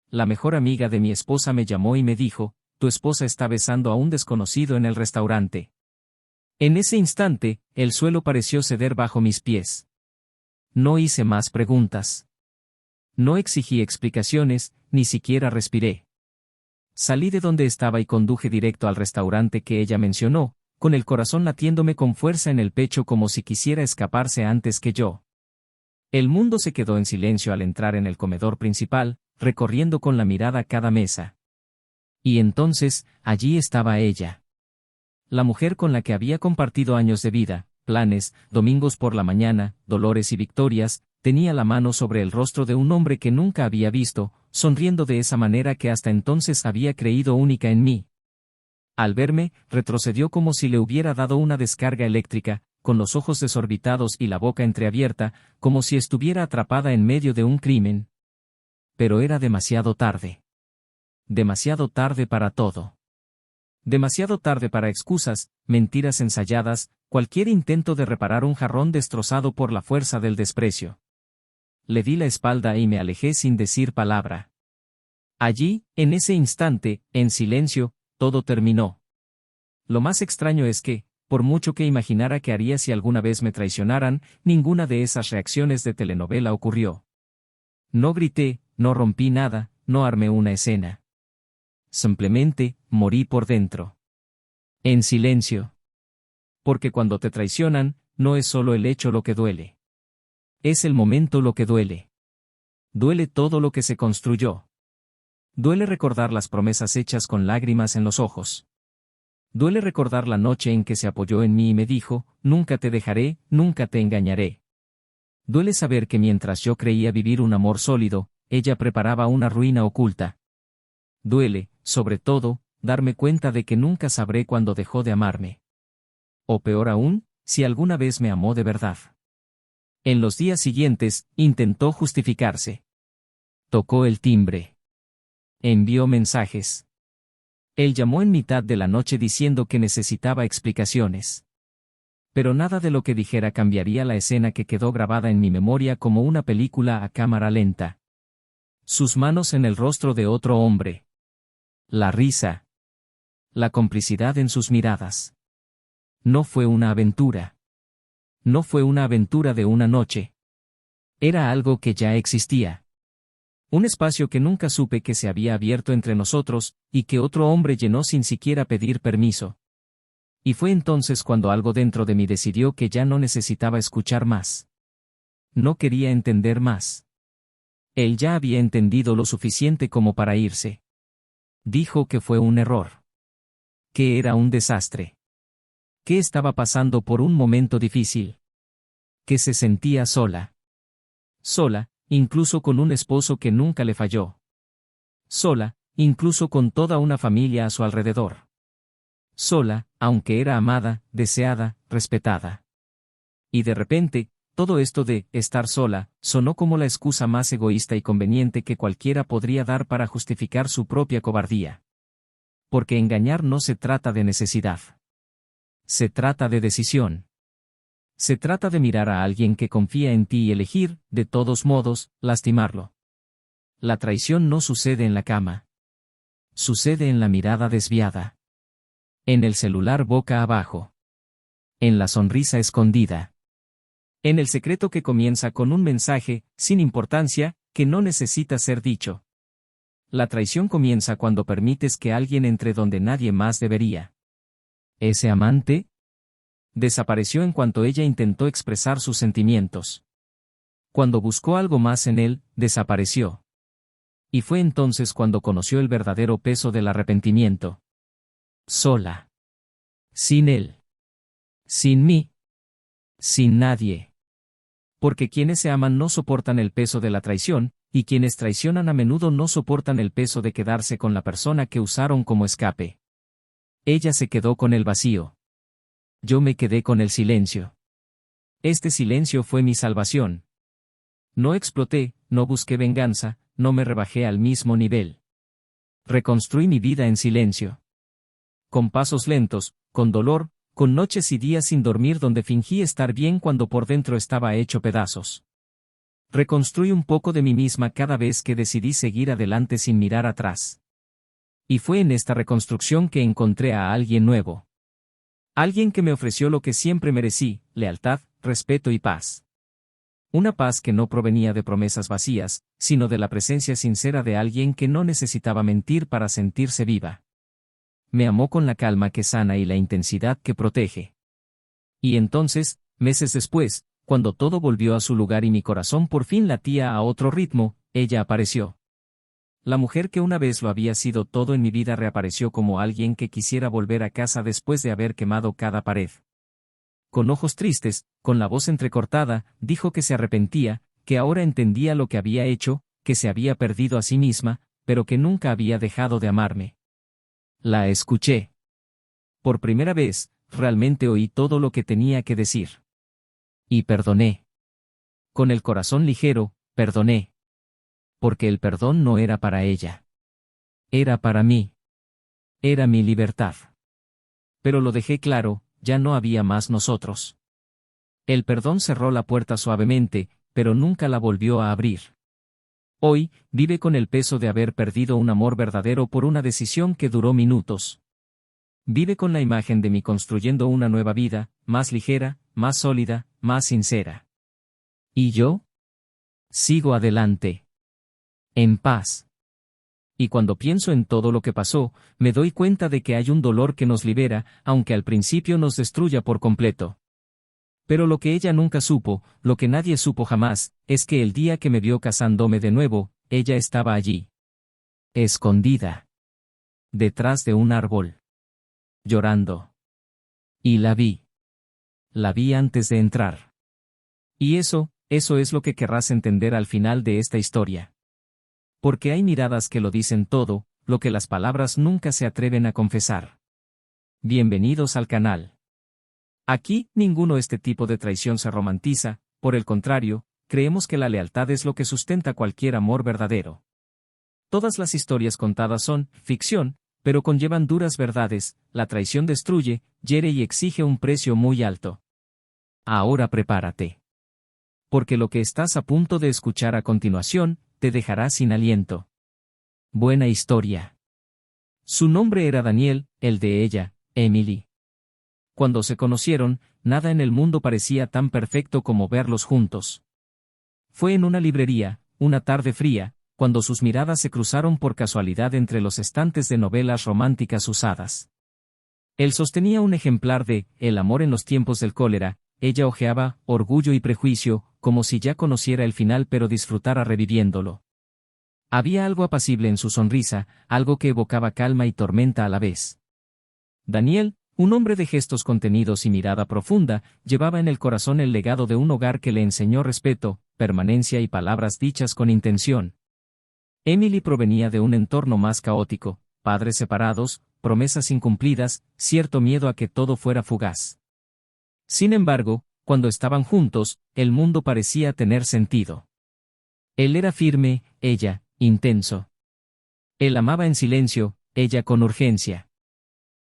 la mejor amiga de mi esposa me llamó y me dijo, tu esposa está besando a un desconocido en el restaurante. En ese instante, el suelo pareció ceder bajo mis pies. No hice más preguntas. No exigí explicaciones, ni siquiera respiré. Salí de donde estaba y conduje directo al restaurante que ella mencionó, con el corazón latiéndome con fuerza en el pecho como si quisiera escaparse antes que yo. El mundo se quedó en silencio al entrar en el comedor principal, recorriendo con la mirada cada mesa. Y entonces, allí estaba ella. La mujer con la que había compartido años de vida, planes, domingos por la mañana, dolores y victorias, tenía la mano sobre el rostro de un hombre que nunca había visto, sonriendo de esa manera que hasta entonces había creído única en mí. Al verme, retrocedió como si le hubiera dado una descarga eléctrica, con los ojos desorbitados y la boca entreabierta, como si estuviera atrapada en medio de un crimen. Pero era demasiado tarde. Demasiado tarde para todo. Demasiado tarde para excusas, mentiras ensayadas, cualquier intento de reparar un jarrón destrozado por la fuerza del desprecio. Le di la espalda y me alejé sin decir palabra. Allí, en ese instante, en silencio, todo terminó. Lo más extraño es que, por mucho que imaginara que haría si alguna vez me traicionaran, ninguna de esas reacciones de telenovela ocurrió. No grité, no rompí nada, no armé una escena. Simplemente, morí por dentro. En silencio. Porque cuando te traicionan, no es solo el hecho lo que duele. Es el momento lo que duele. Duele todo lo que se construyó. Duele recordar las promesas hechas con lágrimas en los ojos. Duele recordar la noche en que se apoyó en mí y me dijo, nunca te dejaré, nunca te engañaré. Duele saber que mientras yo creía vivir un amor sólido, ella preparaba una ruina oculta. Duele, sobre todo, darme cuenta de que nunca sabré cuándo dejó de amarme. O peor aún, si alguna vez me amó de verdad. En los días siguientes, intentó justificarse. Tocó el timbre. Envió mensajes. Él llamó en mitad de la noche diciendo que necesitaba explicaciones. Pero nada de lo que dijera cambiaría la escena que quedó grabada en mi memoria como una película a cámara lenta. Sus manos en el rostro de otro hombre. La risa. La complicidad en sus miradas. No fue una aventura. No fue una aventura de una noche. Era algo que ya existía. Un espacio que nunca supe que se había abierto entre nosotros, y que otro hombre llenó sin siquiera pedir permiso. Y fue entonces cuando algo dentro de mí decidió que ya no necesitaba escuchar más. No quería entender más. Él ya había entendido lo suficiente como para irse. Dijo que fue un error. Que era un desastre. Que estaba pasando por un momento difícil. Que se sentía sola. Sola, incluso con un esposo que nunca le falló. Sola, incluso con toda una familia a su alrededor. Sola, aunque era amada, deseada, respetada. Y de repente, todo esto de estar sola sonó como la excusa más egoísta y conveniente que cualquiera podría dar para justificar su propia cobardía. Porque engañar no se trata de necesidad. Se trata de decisión. Se trata de mirar a alguien que confía en ti y elegir, de todos modos, lastimarlo. La traición no sucede en la cama. Sucede en la mirada desviada. En el celular boca abajo. En la sonrisa escondida. En el secreto que comienza con un mensaje, sin importancia, que no necesita ser dicho. La traición comienza cuando permites que alguien entre donde nadie más debería. ¿Ese amante? Desapareció en cuanto ella intentó expresar sus sentimientos. Cuando buscó algo más en él, desapareció. Y fue entonces cuando conoció el verdadero peso del arrepentimiento. Sola. Sin él. Sin mí. Sin nadie. Porque quienes se aman no soportan el peso de la traición, y quienes traicionan a menudo no soportan el peso de quedarse con la persona que usaron como escape. Ella se quedó con el vacío. Yo me quedé con el silencio. Este silencio fue mi salvación. No exploté, no busqué venganza, no me rebajé al mismo nivel. Reconstruí mi vida en silencio. Con pasos lentos, con dolor, con noches y días sin dormir donde fingí estar bien cuando por dentro estaba hecho pedazos. Reconstruí un poco de mí misma cada vez que decidí seguir adelante sin mirar atrás. Y fue en esta reconstrucción que encontré a alguien nuevo. Alguien que me ofreció lo que siempre merecí: lealtad, respeto y paz. Una paz que no provenía de promesas vacías, sino de la presencia sincera de alguien que no necesitaba mentir para sentirse viva. Me amó con la calma que sana y la intensidad que protege. Y entonces, meses después, cuando todo volvió a su lugar y mi corazón por fin latía a otro ritmo, ella apareció. La mujer que una vez lo había sido todo en mi vida reapareció como alguien que quisiera volver a casa después de haber quemado cada pared. Con ojos tristes, con la voz entrecortada, dijo que se arrepentía, que ahora entendía lo que había hecho, que se había perdido a sí misma, pero que nunca había dejado de amarme. La escuché. Por primera vez, realmente oí todo lo que tenía que decir. Y perdoné. Con el corazón ligero, perdoné. Porque el perdón no era para ella. Era para mí. Era mi libertad. Pero lo dejé claro, ya no había más nosotros. El perdón cerró la puerta suavemente, pero nunca la volvió a abrir. Hoy, vive con el peso de haber perdido un amor verdadero por una decisión que duró minutos. Vive con la imagen de mí construyendo una nueva vida, más ligera, más sólida, más sincera. ¿Y yo? Sigo adelante. En paz. Y cuando pienso en todo lo que pasó, me doy cuenta de que hay un dolor que nos libera, aunque al principio nos destruya por completo. Pero lo que ella nunca supo, lo que nadie supo jamás, es que el día que me vio casándome de nuevo, ella estaba allí. Escondida. Detrás de un árbol. Llorando. Y la vi. La vi antes de entrar. Y eso es lo que querrás entender al final de esta historia. Porque hay miradas que lo dicen todo, lo que las palabras nunca se atreven a confesar. Bienvenidos al canal. Aquí, ninguno este tipo de traición se romantiza, por el contrario, creemos que la lealtad es lo que sustenta cualquier amor verdadero. Todas las historias contadas son ficción, pero conllevan duras verdades: la traición destruye, hiere y exige un precio muy alto. Ahora prepárate. Porque lo que estás a punto de escuchar a continuación, te dejará sin aliento. Buena historia. Su nombre era Daniel, el de ella, Emily. Cuando se conocieron, nada en el mundo parecía tan perfecto como verlos juntos. Fue en una librería, una tarde fría, cuando sus miradas se cruzaron por casualidad entre los estantes de novelas románticas usadas. Él sostenía un ejemplar de El amor en los tiempos del cólera, ella hojeaba Orgullo y prejuicio, como si ya conociera el final pero disfrutara reviviéndolo. Había algo apacible en su sonrisa, algo que evocaba calma y tormenta a la vez. Daniel, un hombre de gestos contenidos y mirada profunda, llevaba en el corazón el legado de un hogar que le enseñó respeto, permanencia y palabras dichas con intención. Emily provenía de un entorno más caótico: padres separados, promesas incumplidas, cierto miedo a que todo fuera fugaz. Sin embargo, cuando estaban juntos, el mundo parecía tener sentido. Él era firme, ella, intenso. Él amaba en silencio, ella con urgencia.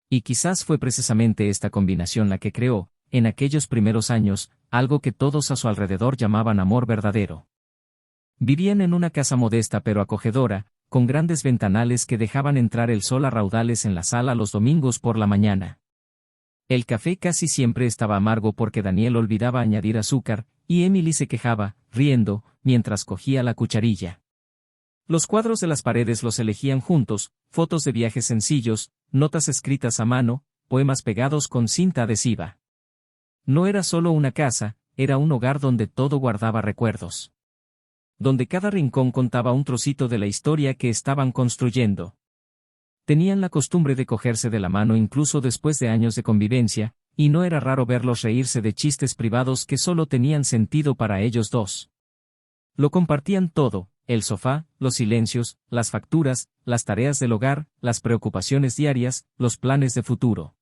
Y quizás fue precisamente esta combinación la que creó, en aquellos primeros años, algo que todos a su alrededor llamaban amor verdadero. Vivían en una casa modesta pero acogedora, con grandes ventanales que dejaban entrar el sol a raudales en la sala los domingos por la mañana. El café casi siempre estaba amargo porque Daniel olvidaba añadir azúcar, y Emily se quejaba, riendo, mientras cogía la cucharilla. Los cuadros de las paredes los elegían juntos: fotos de viajes sencillos, notas escritas a mano, poemas pegados con cinta adhesiva. No era solo una casa, era un hogar donde todo guardaba recuerdos. Donde cada rincón contaba un trocito de la historia que estaban construyendo. Tenían la costumbre de cogerse de la mano incluso después de años de convivencia, y no era raro verlos reírse de chistes privados que solo tenían sentido para ellos dos. Lo compartían todo: el sofá, los silencios, las facturas, las tareas del hogar, las preocupaciones diarias, los planes de futuro.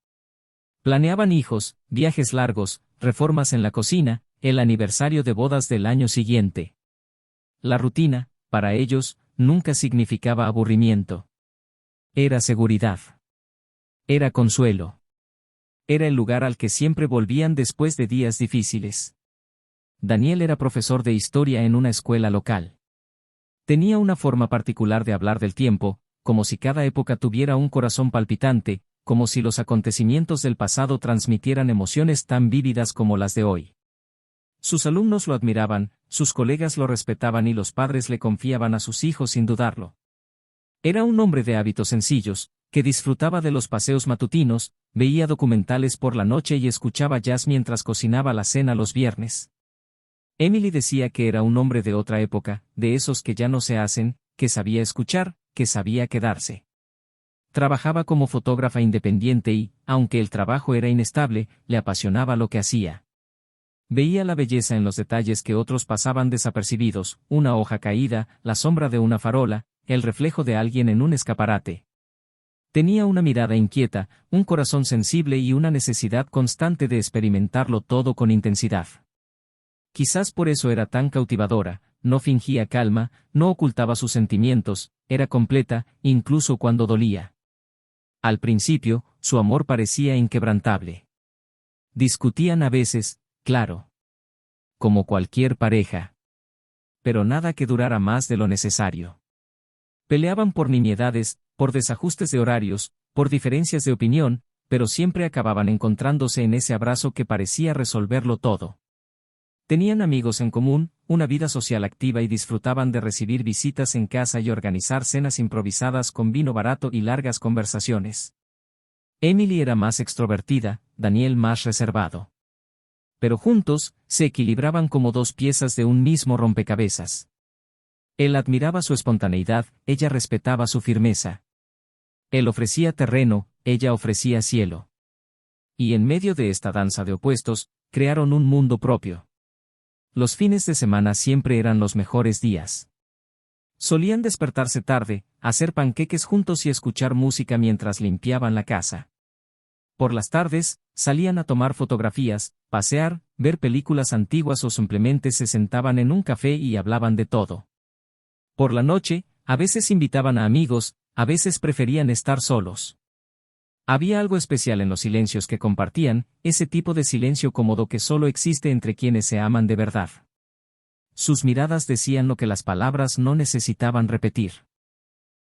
Planeaban hijos, viajes largos, reformas en la cocina, el aniversario de bodas del año siguiente. La rutina, para ellos, nunca significaba aburrimiento. Era seguridad. Era consuelo. Era el lugar al que siempre volvían después de días difíciles. Daniel era profesor de historia en una escuela local. Tenía una forma particular de hablar del tiempo, como si cada época tuviera un corazón palpitante, como si los acontecimientos del pasado transmitieran emociones tan vívidas como las de hoy. Sus alumnos lo admiraban, sus colegas lo respetaban y los padres le confiaban a sus hijos sin dudarlo. Era un hombre de hábitos sencillos, que disfrutaba de los paseos matutinos, veía documentales por la noche y escuchaba jazz mientras cocinaba la cena los viernes. Emily decía que era un hombre de otra época, de esos que ya no se hacen, que sabía escuchar, que sabía quedarse. Trabajaba como fotógrafa independiente y, aunque el trabajo era inestable, le apasionaba lo que hacía. Veía la belleza en los detalles que otros pasaban desapercibidos, una hoja caída, la sombra de una farola, el reflejo de alguien en un escaparate. Tenía una mirada inquieta, un corazón sensible y una necesidad constante de experimentarlo todo con intensidad. Quizás por eso era tan cautivadora, no fingía calma, no ocultaba sus sentimientos, era completa, incluso cuando dolía. Al principio, su amor parecía inquebrantable. Discutían a veces, claro. Como cualquier pareja. Pero nada que durara más de lo necesario. Peleaban por nimiedades, por desajustes de horarios, por diferencias de opinión, pero siempre acababan encontrándose en ese abrazo que parecía resolverlo todo. Tenían amigos en común, una vida social activa y disfrutaban de recibir visitas en casa y organizar cenas improvisadas con vino barato y largas conversaciones. Emily era más extrovertida, Daniel más reservado. Pero juntos, se equilibraban como dos piezas de un mismo rompecabezas. Él admiraba su espontaneidad, ella respetaba su firmeza. Él ofrecía terreno, ella ofrecía cielo. Y en medio de esta danza de opuestos, crearon un mundo propio. Los fines de semana siempre eran los mejores días. Solían despertarse tarde, hacer panqueques juntos y escuchar música mientras limpiaban la casa. Por las tardes, salían a tomar fotografías, pasear, ver películas antiguas o simplemente se sentaban en un café y hablaban de todo. Por la noche, a veces invitaban a amigos, a veces preferían estar solos. Había algo especial en los silencios que compartían, ese tipo de silencio cómodo que solo existe entre quienes se aman de verdad. Sus miradas decían lo que las palabras no necesitaban repetir.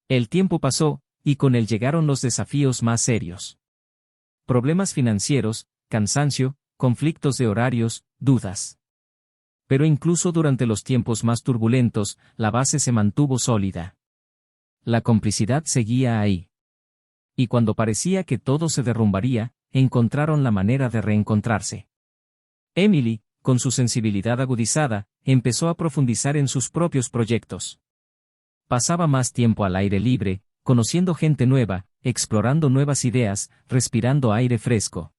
El tiempo pasó, y con él llegaron los desafíos más serios. Problemas financieros, cansancio, conflictos de horarios, dudas. Pero incluso durante los tiempos más turbulentos, la base se mantuvo sólida. La complicidad seguía ahí. Y cuando parecía que todo se derrumbaría, encontraron la manera de reencontrarse. Emily, con su sensibilidad agudizada, empezó a profundizar en sus propios proyectos. Pasaba más tiempo al aire libre, conociendo gente nueva, explorando nuevas ideas, respirando aire fresco.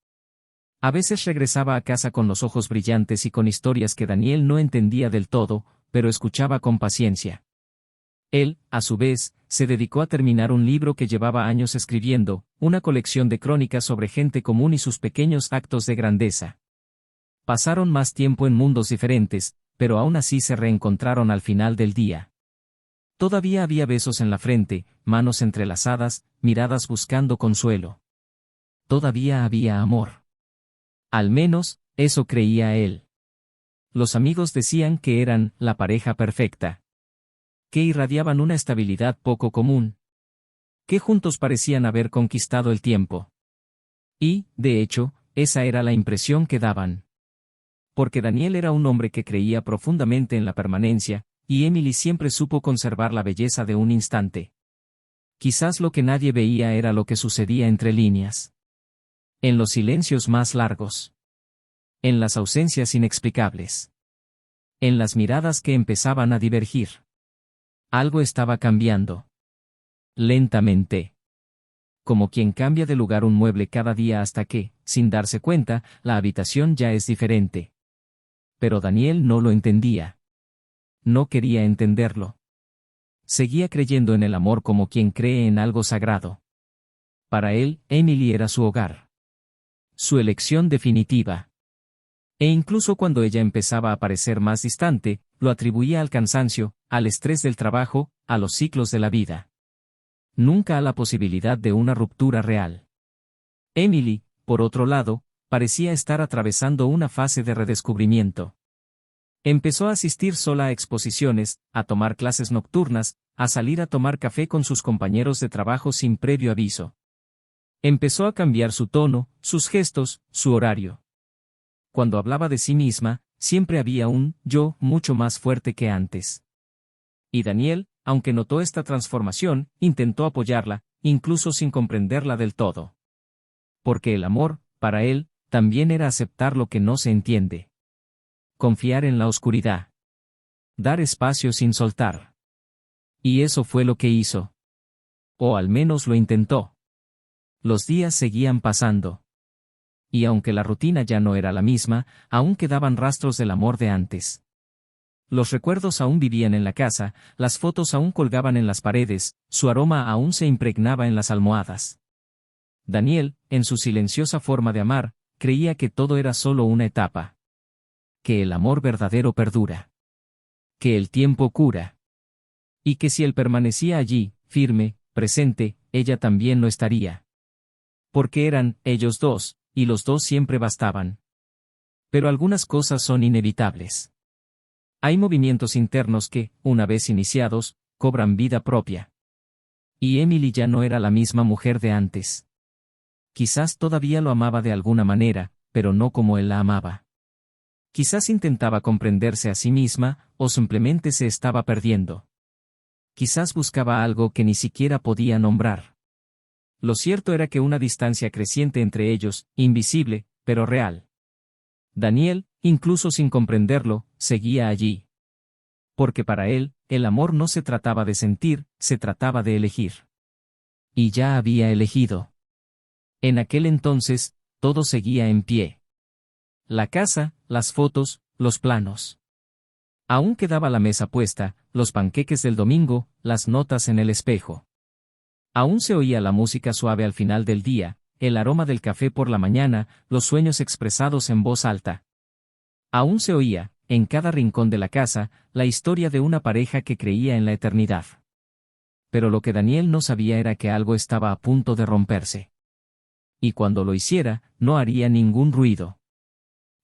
A veces regresaba a casa con los ojos brillantes y con historias que Daniel no entendía del todo, pero escuchaba con paciencia. Él, a su vez, se dedicó a terminar un libro que llevaba años escribiendo, una colección de crónicas sobre gente común y sus pequeños actos de grandeza. Pasaron más tiempo en mundos diferentes, pero aún así se reencontraron al final del día. Todavía había besos en la frente, manos entrelazadas, miradas buscando consuelo. Todavía había amor. Al menos, eso creía él. Los amigos decían que eran la pareja perfecta. Que irradiaban una estabilidad poco común. Que juntos parecían haber conquistado el tiempo. Y, de hecho, esa era la impresión que daban. Porque Daniel era un hombre que creía profundamente en la permanencia, y Emily siempre supo conservar la belleza de un instante. Quizás lo que nadie veía era lo que sucedía entre líneas. En los silencios más largos. En las ausencias inexplicables. En las miradas que empezaban a divergir. Algo estaba cambiando. Lentamente. Como quien cambia de lugar un mueble cada día hasta que, sin darse cuenta, la habitación ya es diferente. Pero Daniel no lo entendía. No quería entenderlo. Seguía creyendo en el amor como quien cree en algo sagrado. Para él, Emily era su hogar. Su elección definitiva. E incluso cuando ella empezaba a parecer más distante, lo atribuía al cansancio, al estrés del trabajo, a los ciclos de la vida. Nunca a la posibilidad de una ruptura real. Emily, por otro lado, parecía estar atravesando una fase de redescubrimiento. Empezó a asistir sola a exposiciones, a tomar clases nocturnas, a salir a tomar café con sus compañeros de trabajo sin previo aviso. Empezó a cambiar su tono, sus gestos, su horario. Cuando hablaba de sí misma, siempre había un yo mucho más fuerte que antes. Y Daniel, aunque notó esta transformación, intentó apoyarla, incluso sin comprenderla del todo. Porque el amor, para él, también era aceptar lo que no se entiende. Confiar en la oscuridad. Dar espacio sin soltar. Y eso fue lo que hizo. O al menos lo intentó. Los días seguían pasando. Y aunque la rutina ya no era la misma, aún quedaban rastros del amor de antes. Los recuerdos aún vivían en la casa, las fotos aún colgaban en las paredes, su aroma aún se impregnaba en las almohadas. Daniel, en su silenciosa forma de amar, creía que todo era solo una etapa. Que el amor verdadero perdura. Que el tiempo cura. Y que si él permanecía allí, firme, presente, ella también lo estaría. Porque eran ellos dos, y los dos siempre bastaban. Pero algunas cosas son inevitables. Hay movimientos internos que, una vez iniciados, cobran vida propia. Y Emily ya no era la misma mujer de antes. Quizás todavía lo amaba de alguna manera, pero no como él la amaba. Quizás intentaba comprenderse a sí misma, o simplemente se estaba perdiendo. Quizás buscaba algo que ni siquiera podía nombrar. Lo cierto era que una distancia creciente entre ellos, invisible, pero real. Daniel, incluso sin comprenderlo, seguía allí. Porque para él, el amor no se trataba de sentir, se trataba de elegir. Y ya había elegido. En aquel entonces, todo seguía en pie. La casa, las fotos, los planos. Aún quedaba la mesa puesta, los panqueques del domingo, las notas en el espejo. Aún se oía la música suave al final del día, el aroma del café por la mañana, los sueños expresados en voz alta. Aún se oía, en cada rincón de la casa, la historia de una pareja que creía en la eternidad. Pero lo que Daniel no sabía era que algo estaba a punto de romperse. Y cuando lo hiciera, no haría ningún ruido.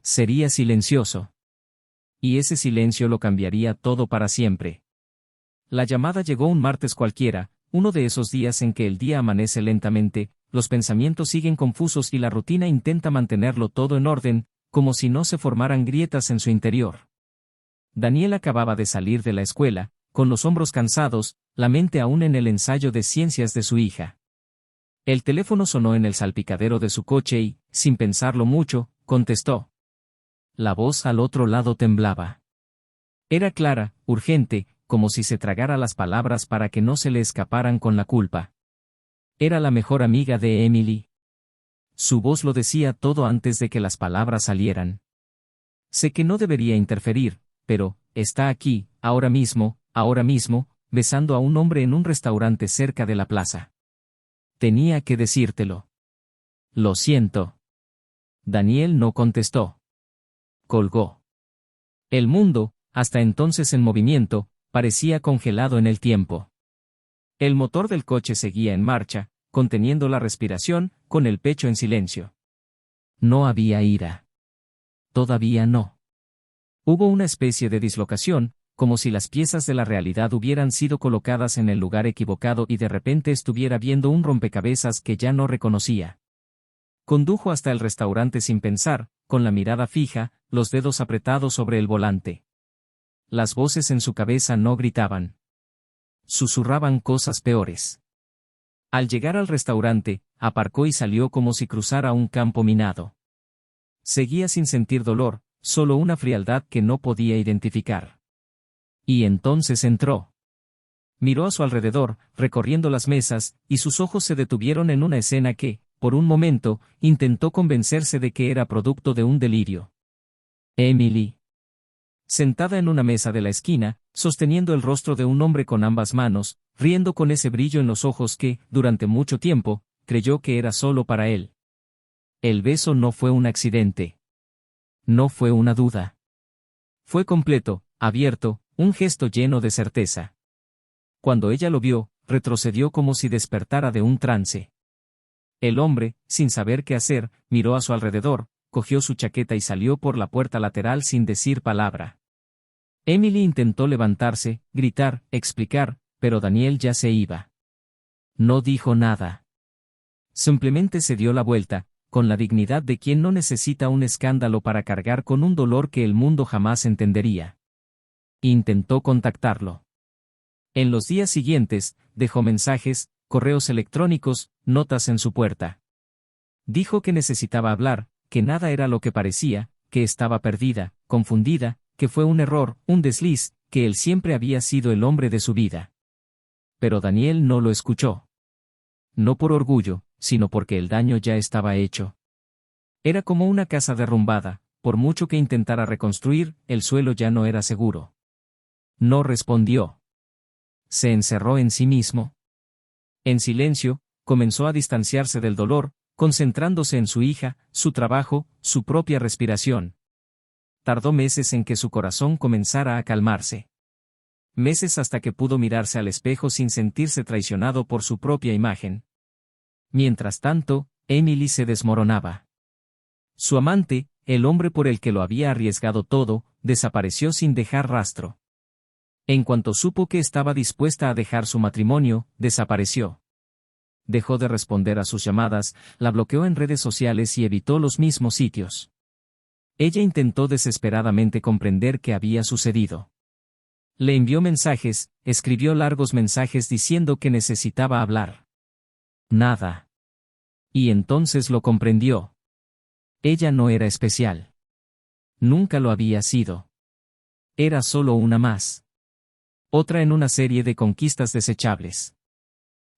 Sería silencioso. Y ese silencio lo cambiaría todo para siempre. La llamada llegó un martes cualquiera, uno de esos días en que el día amanece lentamente, los pensamientos siguen confusos y la rutina intenta mantenerlo todo en orden, como si no se formaran grietas en su interior. Daniel acababa de salir de la escuela, con los hombros cansados, la mente aún en el ensayo de ciencias de su hija. El teléfono sonó en el salpicadero de su coche y, sin pensarlo mucho, contestó. La voz al otro lado temblaba. Era clara, urgente, como si se tragara las palabras para que no se le escaparan con la culpa. Era la mejor amiga de Emily. Su voz lo decía todo antes de que las palabras salieran. Sé que no debería interferir, pero, está aquí, ahora mismo, besando a un hombre en un restaurante cerca de la plaza. Tenía que decírtelo. Lo siento. Daniel no contestó. Colgó. El mundo, hasta entonces en movimiento, parecía congelado en el tiempo. El motor del coche seguía en marcha, conteniendo la respiración, con el pecho en silencio. No había ira. Todavía no. Hubo una especie de dislocación, como si las piezas de la realidad hubieran sido colocadas en el lugar equivocado y de repente estuviera viendo un rompecabezas que ya no reconocía. Condujo hasta el restaurante sin pensar, con la mirada fija, los dedos apretados sobre el volante. Las voces en su cabeza no gritaban. Susurraban cosas peores. Al llegar al restaurante, aparcó y salió como si cruzara un campo minado. Seguía sin sentir dolor, solo una frialdad que no podía identificar. Y entonces entró. Miró a su alrededor, recorriendo las mesas, y sus ojos se detuvieron en una escena que, por un momento, intentó convencerse de que era producto de un delirio. Emily. Sentada en una mesa de la esquina, sosteniendo el rostro de un hombre con ambas manos, riendo con ese brillo en los ojos que, durante mucho tiempo, creyó que era solo para él. El beso no fue un accidente. No fue una duda. Fue completo, abierto, un gesto lleno de certeza. Cuando ella lo vio, retrocedió como si despertara de un trance. El hombre, sin saber qué hacer, miró a su alrededor, cogió su chaqueta y salió por la puerta lateral sin decir palabra. Emily intentó levantarse, gritar, explicar, pero Daniel ya se iba. No dijo nada. Simplemente se dio la vuelta, con la dignidad de quien no necesita un escándalo para cargar con un dolor que el mundo jamás entendería. Intentó contactarlo. En los días siguientes, dejó mensajes, correos electrónicos, notas en su puerta. Dijo que necesitaba hablar, que nada era lo que parecía, que estaba perdida, confundida, que fue un error, un desliz, que él siempre había sido el hombre de su vida. Pero Daniel no lo escuchó. No por orgullo, sino porque el daño ya estaba hecho. Era como una casa derrumbada, por mucho que intentara reconstruir, el suelo ya no era seguro. No respondió. Se encerró en sí mismo. En silencio, comenzó a distanciarse del dolor, concentrándose en su hija, su trabajo, su propia respiración. Tardó meses en que su corazón comenzara a calmarse. Meses hasta que pudo mirarse al espejo sin sentirse traicionado por su propia imagen. Mientras tanto, Emily se desmoronaba. Su amante, el hombre por el que lo había arriesgado todo, desapareció sin dejar rastro. En cuanto supo que estaba dispuesta a dejar su matrimonio, desapareció. Dejó de responder a sus llamadas, la bloqueó en redes sociales y evitó los mismos sitios. Ella intentó desesperadamente comprender qué había sucedido. Le envió mensajes, escribió largos mensajes diciendo que necesitaba hablar. Nada. Y entonces lo comprendió. Ella no era especial. Nunca lo había sido. Era solo una más. Otra en una serie de conquistas desechables.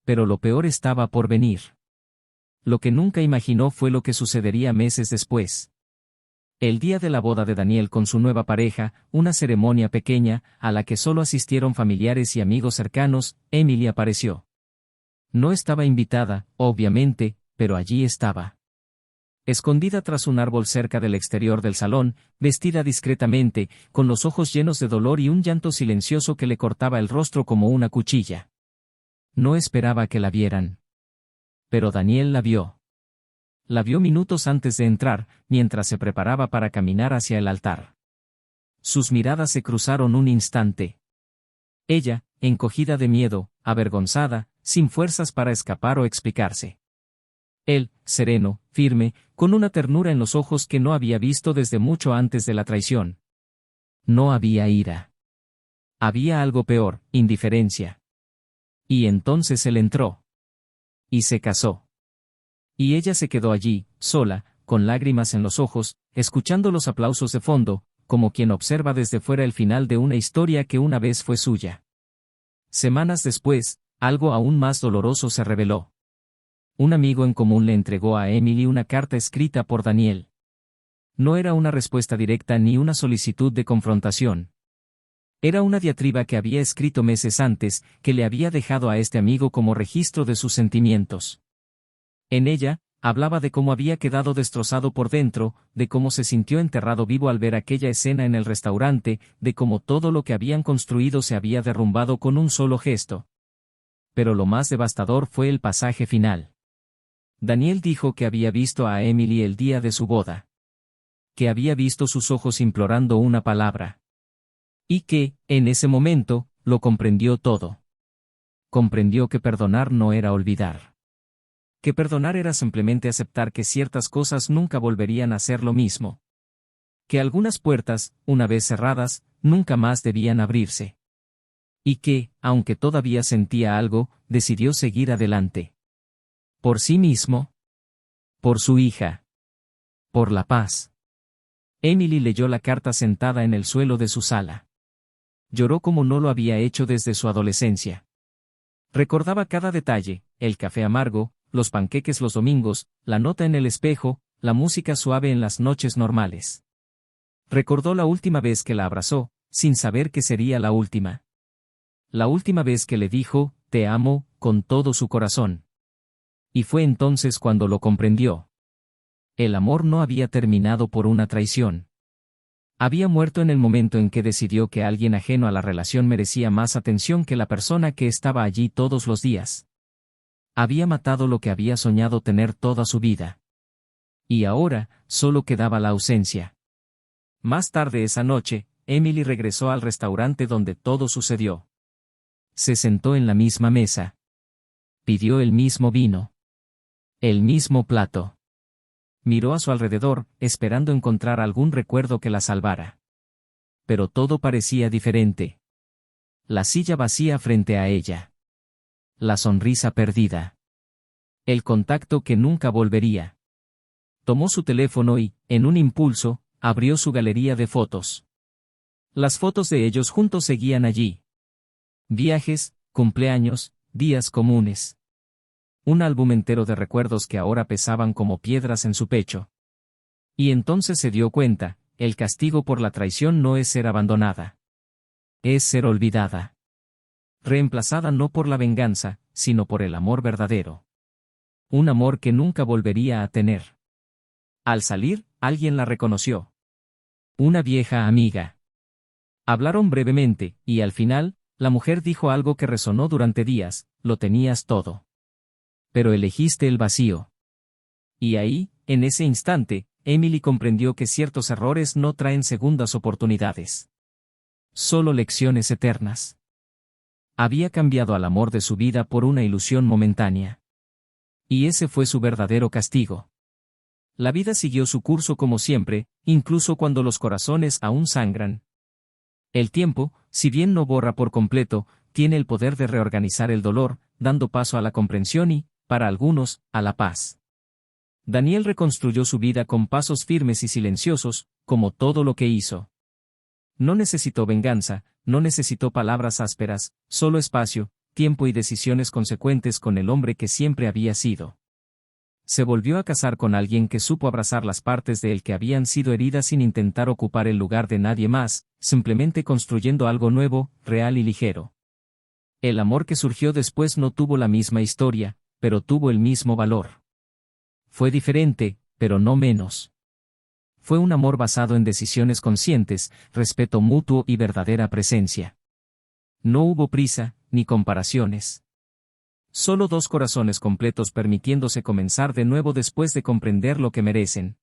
Pero lo peor estaba por venir. Lo que nunca imaginó fue lo que sucedería meses después. El día de la boda de Daniel con su nueva pareja, una ceremonia pequeña, a la que solo asistieron familiares y amigos cercanos, Emily apareció. No estaba invitada, obviamente, pero allí estaba. Escondida tras un árbol cerca del exterior del salón, vestida discretamente, con los ojos llenos de dolor y un llanto silencioso que le cortaba el rostro como una cuchilla. No esperaba que la vieran. Pero Daniel la vio. La vio minutos antes de entrar, mientras se preparaba para caminar hacia el altar. Sus miradas se cruzaron un instante. Ella, encogida de miedo, avergonzada, sin fuerzas para escapar o explicarse. Él, sereno, firme, con una ternura en los ojos que no había visto desde mucho antes de la traición. No había ira. Había algo peor, indiferencia. Y entonces él entró. Y se casó. Y ella se quedó allí, sola, con lágrimas en los ojos, escuchando los aplausos de fondo, como quien observa desde fuera el final de una historia que una vez fue suya. Semanas después, algo aún más doloroso se reveló. Un amigo en común le entregó a Emily una carta escrita por Daniel. No era una respuesta directa ni una solicitud de confrontación. Era una diatriba que había escrito meses antes, que le había dejado a este amigo como registro de sus sentimientos. En ella, hablaba de cómo había quedado destrozado por dentro, de cómo se sintió enterrado vivo al ver aquella escena en el restaurante, de cómo todo lo que habían construido se había derrumbado con un solo gesto. Pero lo más devastador fue el pasaje final. Daniel dijo que había visto a Emily el día de su boda. Que había visto sus ojos implorando una palabra. Y que, en ese momento, lo comprendió todo. Comprendió que perdonar no era olvidar. Que perdonar era simplemente aceptar que ciertas cosas nunca volverían a ser lo mismo. Que algunas puertas, una vez cerradas, nunca más debían abrirse. Y que, aunque todavía sentía algo, decidió seguir adelante. Por sí mismo. Por su hija. Por la paz. Emily leyó la carta sentada en el suelo de su sala. Lloró como no lo había hecho desde su adolescencia. Recordaba cada detalle, el café amargo, los panqueques los domingos, la nota en el espejo, la música suave en las noches normales. Recordó la última vez que la abrazó, sin saber que sería la última. La última vez que le dijo, te amo, con todo su corazón. Y fue entonces cuando lo comprendió. El amor no había terminado por una traición. Había muerto en el momento en que decidió que alguien ajeno a la relación merecía más atención que la persona que estaba allí todos los días. Había matado lo que había soñado tener toda su vida. Y ahora, solo quedaba la ausencia. Más tarde esa noche, Emily regresó al restaurante donde todo sucedió. Se sentó en la misma mesa. Pidió el mismo vino. El mismo plato. Miró a su alrededor, esperando encontrar algún recuerdo que la salvara. Pero todo parecía diferente. La silla vacía frente a ella. La sonrisa perdida. El contacto que nunca volvería. Tomó su teléfono y, en un impulso, abrió su galería de fotos. Las fotos de ellos juntos seguían allí. Viajes, cumpleaños, días comunes. Un álbum entero de recuerdos que ahora pesaban como piedras en su pecho. Y entonces se dio cuenta, el castigo por la traición no es ser abandonada. Es ser olvidada. Reemplazada no por la venganza, sino por el amor verdadero. Un amor que nunca volvería a tener. Al salir, alguien la reconoció. Una vieja amiga. Hablaron brevemente, y al final, la mujer dijo algo que resonó durante días: lo tenías todo. Pero elegiste el vacío. Y ahí, en ese instante, Emily comprendió que ciertos errores no traen segundas oportunidades. Solo lecciones eternas. Había cambiado al amor de su vida por una ilusión momentánea. Y ese fue su verdadero castigo. La vida siguió su curso como siempre, incluso cuando los corazones aún sangran. El tiempo, si bien no borra por completo, tiene el poder de reorganizar el dolor, dando paso a la comprensión y, para algunos, a la paz. Daniel reconstruyó su vida con pasos firmes y silenciosos, como todo lo que hizo. No necesitó venganza, no necesitó palabras ásperas, solo espacio, tiempo y decisiones consecuentes con el hombre que siempre había sido. Se volvió a casar con alguien que supo abrazar las partes de él que habían sido heridas sin intentar ocupar el lugar de nadie más, simplemente construyendo algo nuevo, real y ligero. El amor que surgió después no tuvo la misma historia, pero tuvo el mismo valor. Fue diferente, pero no menos. Fue un amor basado en decisiones conscientes, respeto mutuo y verdadera presencia. No hubo prisa, ni comparaciones. Solo dos corazones completos permitiéndose comenzar de nuevo después de comprender lo que merecen.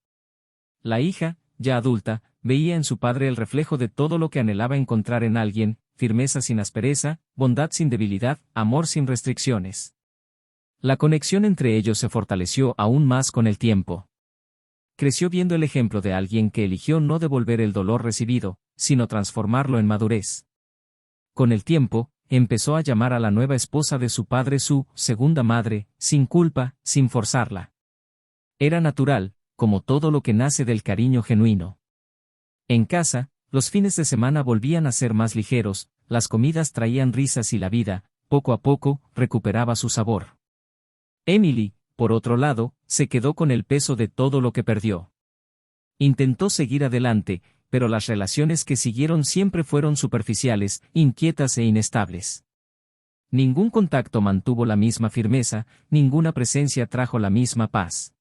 La hija, ya adulta, veía en su padre el reflejo de todo lo que anhelaba encontrar en alguien: firmeza sin aspereza, bondad sin debilidad, amor sin restricciones. La conexión entre ellos se fortaleció aún más con el tiempo. Creció viendo el ejemplo de alguien que eligió no devolver el dolor recibido, sino transformarlo en madurez. Con el tiempo, empezó a llamar a la nueva esposa de su padre su segunda madre, sin culpa, sin forzarla. Era natural, como todo lo que nace del cariño genuino. En casa, los fines de semana volvían a ser más ligeros, las comidas traían risas y la vida, poco a poco, recuperaba su sabor. Emily, por otro lado, se quedó con el peso de todo lo que perdió. Intentó seguir adelante, pero las relaciones que siguieron siempre fueron superficiales, inquietas e inestables. Ningún contacto mantuvo la misma firmeza, ninguna presencia trajo la misma paz.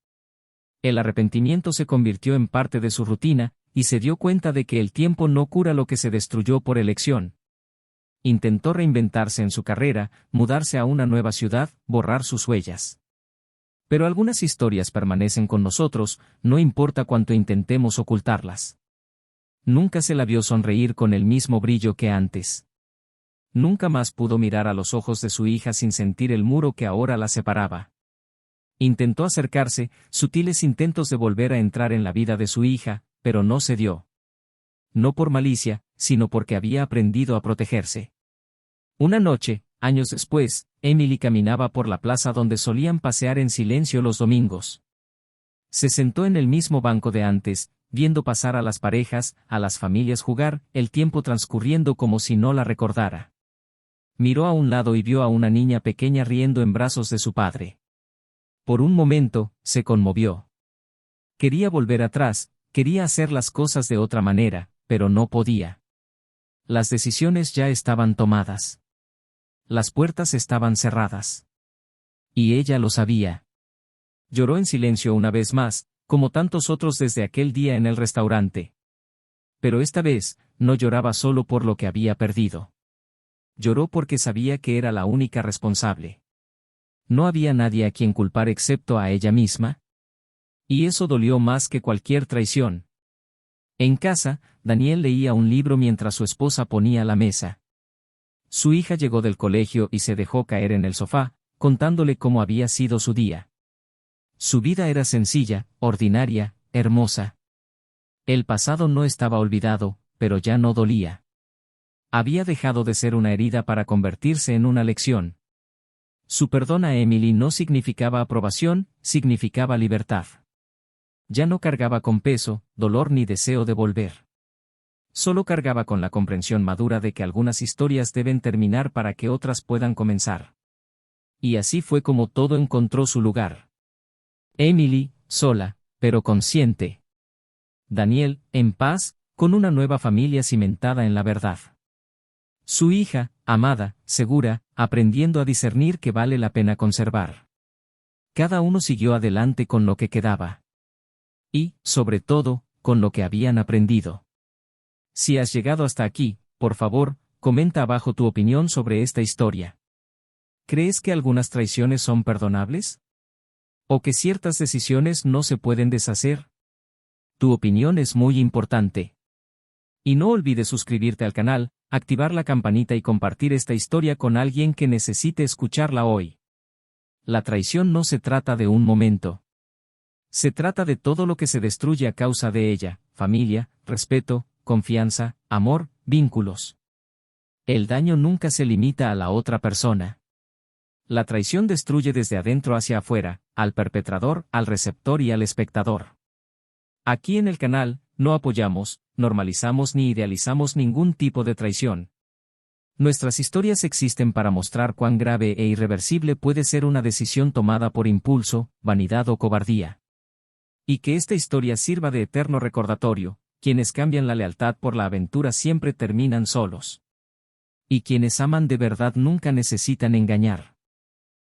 El arrepentimiento se convirtió en parte de su rutina, y se dio cuenta de que el tiempo no cura lo que se destruyó por elección. Intentó reinventarse en su carrera, mudarse a una nueva ciudad, borrar sus huellas. Pero algunas historias permanecen con nosotros, no importa cuánto intentemos ocultarlas. Nunca se la vio sonreír con el mismo brillo que antes. Nunca más pudo mirar a los ojos de su hija sin sentir el muro que ahora la separaba. Intentó acercarse, sutiles intentos de volver a entrar en la vida de su hija, pero no se dio. No por malicia, sino porque había aprendido a protegerse. Una noche, años después, Emily caminaba por la plaza donde solían pasear en silencio los domingos. Se sentó en el mismo banco de antes, viendo pasar a las parejas, a las familias jugar, el tiempo transcurriendo como si no la recordara. Miró a un lado y vio a una niña pequeña riendo en brazos de su padre. Por un momento, se conmovió. Quería volver atrás, quería hacer las cosas de otra manera, pero no podía. Las decisiones ya estaban tomadas. Las puertas estaban cerradas. Y ella lo sabía. Lloró en silencio una vez más, como tantos otros desde aquel día en el restaurante. Pero esta vez, no lloraba solo por lo que había perdido. Lloró porque sabía que era la única responsable. No había nadie a quien culpar excepto a ella misma. Y eso dolió más que cualquier traición. En casa, Daniel leía un libro mientras su esposa ponía la mesa. Su hija llegó del colegio y se dejó caer en el sofá, contándole cómo había sido su día. Su vida era sencilla, ordinaria, hermosa. El pasado no estaba olvidado, pero ya no dolía. Había dejado de ser una herida para convertirse en una lección. Su perdón a Emily no significaba aprobación, significaba libertad. Ya no cargaba con peso, dolor ni deseo de volver. Solo cargaba con la comprensión madura de que algunas historias deben terminar para que otras puedan comenzar. Y así fue como todo encontró su lugar. Emily, sola, pero consciente. Daniel, en paz, con una nueva familia cimentada en la verdad. Su hija, amada, segura, aprendiendo a discernir que vale la pena conservar. Cada uno siguió adelante con lo que quedaba. Y, sobre todo, con lo que habían aprendido. Si has llegado hasta aquí, por favor, comenta abajo tu opinión sobre esta historia. ¿Crees que algunas traiciones son perdonables? ¿O que ciertas decisiones no se pueden deshacer? Tu opinión es muy importante. Y no olvides suscribirte al canal, activar la campanita y compartir esta historia con alguien que necesite escucharla hoy. La traición no se trata de un momento. Se trata de todo lo que se destruye a causa de ella: familia, respeto, confianza, amor, vínculos. El daño nunca se limita a la otra persona. La traición destruye desde adentro hacia afuera, al perpetrador, al receptor y al espectador. Aquí en el canal, no apoyamos, normalizamos ni idealizamos ningún tipo de traición. Nuestras historias existen para mostrar cuán grave e irreversible puede ser una decisión tomada por impulso, vanidad o cobardía. Y que esta historia sirva de eterno recordatorio: quienes cambian la lealtad por la aventura siempre terminan solos. Y quienes aman de verdad nunca necesitan engañar.